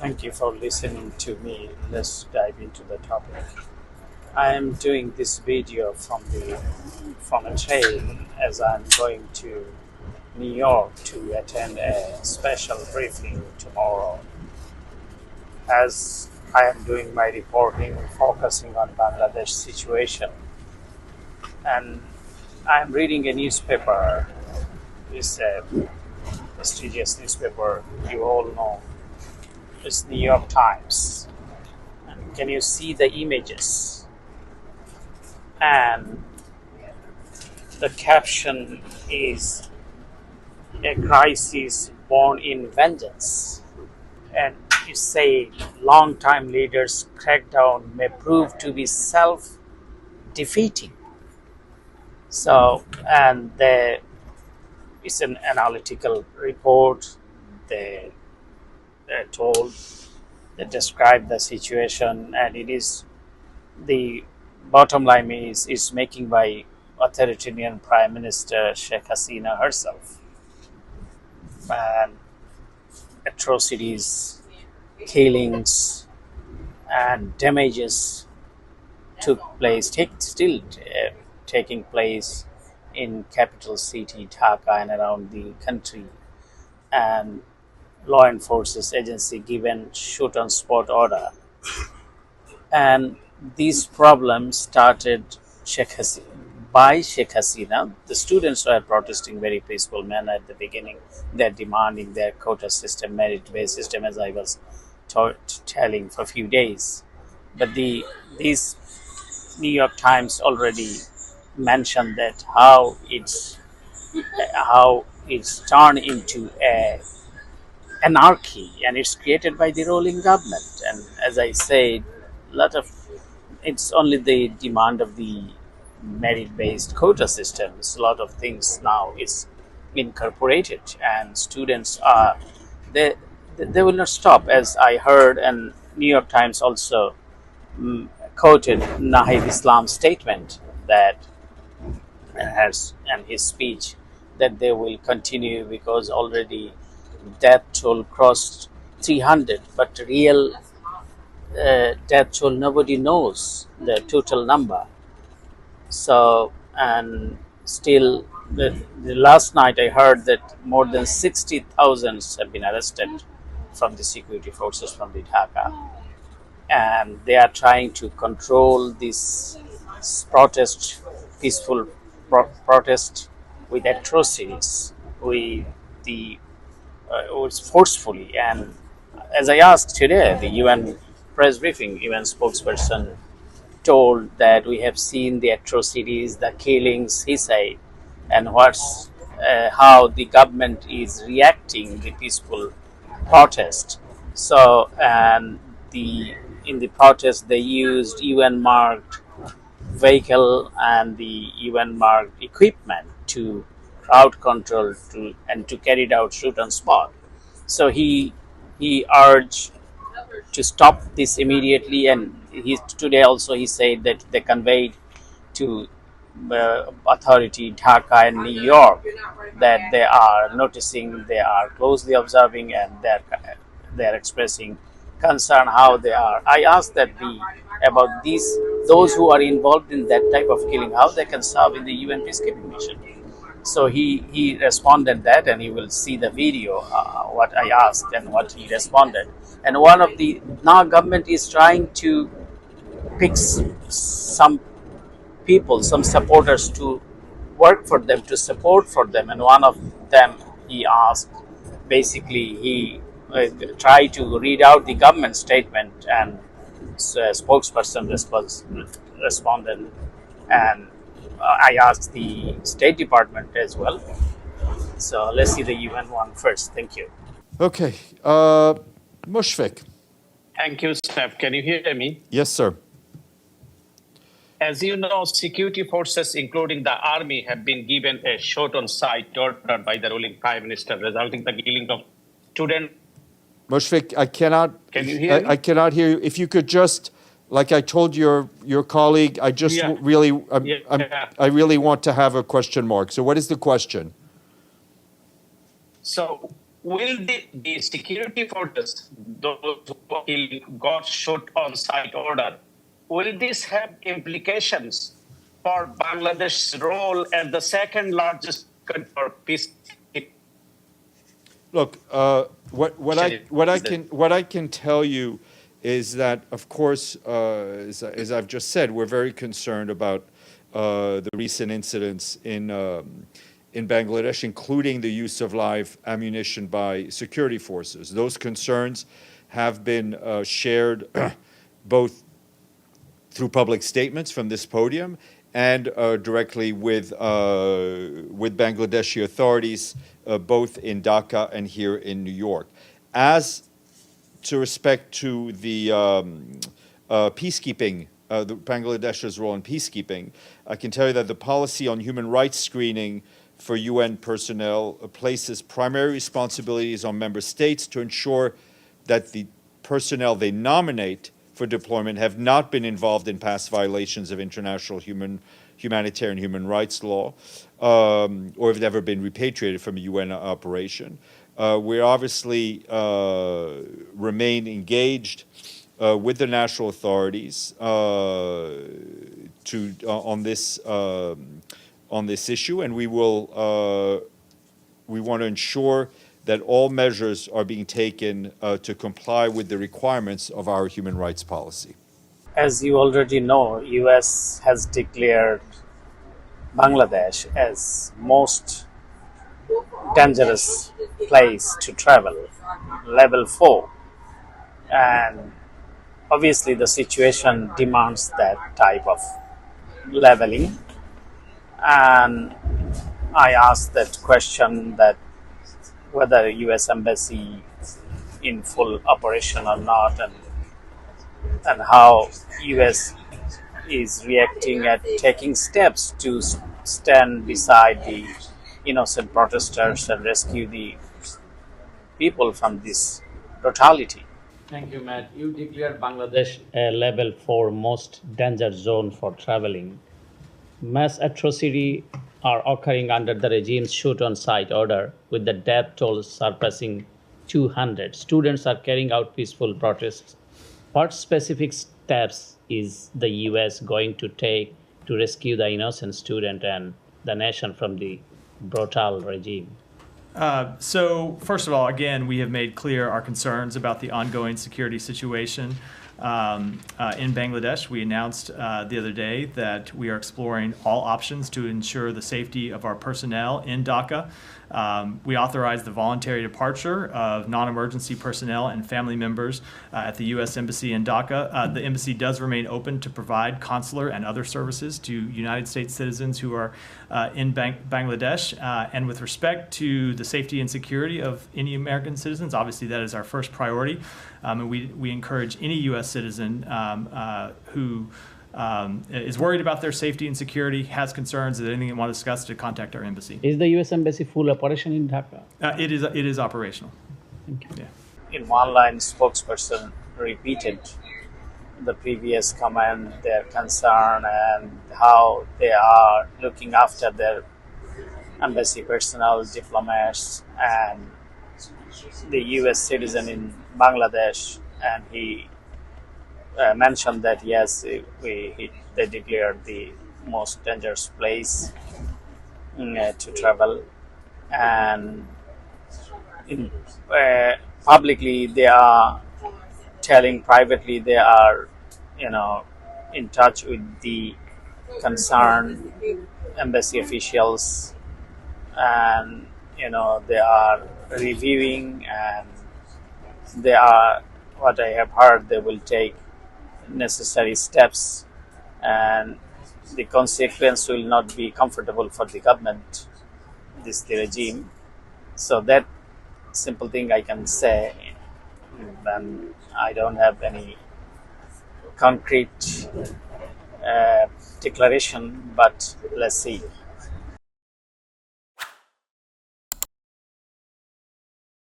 Thank you for listening to me. Let's dive into the topic. I am doing this video from a train as I'm going to New York to attend a special briefing tomorrow. As I am doing my reporting focusing on Bangladesh situation, and I'm reading a newspaper. It's a prestigious newspaper you all know. It's New York Times. And can you see the images? And the caption is a crisis born in vengeance. And it say long-time leaders' crackdown may prove to be self-defeating. So, and it's an analytical report. They told, they describe the situation, and it is the bottom line is making by authoritarian Prime Minister Sheikh Hasina herself, and atrocities, killings, and damages still taking place in capital city Dhaka and around the country, and law enforcement agency given shoot on spot order. And these problems started by Sheikh Hasina. The students were protesting very peaceful manner at the beginning. They're demanding their quota system, merit-based system, as I was telling for a few days. But these New York Times already mentioned that how it's turned into a anarchy, and it's created by the ruling government. And as I said, it's only the demand of the merit-based quota systems. A lot of things now is incorporated, and students are they will not stop. As I heard, and New York Times also quoted Nahid Islam's statement that has and his speech that they will continue because already death toll crossed 300, but real death toll nobody knows the total number. So, and still the last night I heard that more than 60,000 have been arrested from the security forces from the Dhaka, and they are trying to control this peaceful protest with atrocities, with the was forcefully. And as I asked today, the UN press briefing, UN spokesperson told that we have seen the atrocities, the killings, he said, and how the government is reacting the peaceful protest. So, and in the protest they used UN marked vehicle and the UN marked equipment to crowd control to carry it out shoot on spot. So he urged to stop this immediately, and today also he said that they conveyed to authority Dhaka and New York that they are noticing, they are closely observing, and they are expressing concern how they are. I asked that about those who are involved in that type of killing, how they can serve in the UN peacekeeping mission. So he responded that, and you will see the video what I asked and what he responded. And one of the now government is trying to pick some people, some supporters to work for them, to support for them. And one of them, he asked, basically he tried to read out the government statement, and spokesperson responded, and I asked the State Department as well. So let's see the UN one first. Thank you. Okay. Mushfiq. Thank you, Steph. Can you hear me? Yes, sir. As you know, security forces, including the army, have been given a shot on sight order by the ruling prime minister, resulting in the killing of students. Mushfiq, I cannot. Can you hear me? I cannot hear you. If you could just, like I told your colleague, I just really want to have a question mark. So what is the question? So will the security forces, those who got shot on site order, will this have implications for Bangladesh's role as the second largest country for peacekeeping? Look, what I can tell you is that, of course, as I've just said, we're very concerned about the recent incidents in Bangladesh, including the use of live ammunition by security forces. Those concerns have been shared both through public statements from this podium and directly with Bangladeshi authorities, both in Dhaka and here in New York. As to respect to the peacekeeping, the Bangladesh's role in peacekeeping, I can tell you that the policy on human rights screening for UN personnel places primary responsibilities on member states to ensure that the personnel they nominate for deployment have not been involved in past violations of international humanitarian human rights law, or have never been repatriated from a UN operation. We obviously remain engaged with the national authorities on this issue, and we want to ensure that all measures are being taken to comply with the requirements of our human rights policy. As you already know, US has declared Bangladesh as most dangerous place to travel, level 4. And obviously the situation demands that type of leveling. And I asked that question, that whether US embassy in full operation or not, and how US is reacting at taking steps to stand beside the innocent protesters and rescue the people from this brutality. Thank you, Matt. You declared Bangladesh a level 4 most danger zone for traveling. Mass atrocity are occurring under the regime's shoot-on-sight order, with the death toll surpassing 200. Students are carrying out peaceful protests. What specific steps is the US going to take to rescue the innocent student and the nation from the brutal regime? So, first of all, again, we have made clear our concerns about the ongoing security situation in Bangladesh. We announced the other day that we are exploring all options to ensure the safety of our personnel in Dhaka. We authorized the voluntary departure of non-emergency personnel and family members at the U.S. Embassy in Dhaka. The embassy does remain open to provide consular and other services to United States citizens who are in Bangladesh. And with respect to the safety and security of any American citizens, obviously that is our first priority. And we encourage any U.S. citizen who is worried about their safety and security, has concerns, that anything they want to discuss, to contact our embassy. Is the U.S. Embassy full operation in Dhaka? It is operational. Thank you. Yeah. In one line, spokesperson repeated the previous comment, their concern, and how they are looking after their embassy personnel, diplomats, and the U.S. citizen in Bangladesh. And he mentioned that yes, they declared the most dangerous place to travel, and publicly they are telling, privately they are in touch with the concerned embassy officials, and they are reviewing, and they are, what I have heard, they will take necessary steps, and the consequence will not be comfortable for the government, the regime. So that simple thing I can say, and I don't have any concrete declaration, but let's see.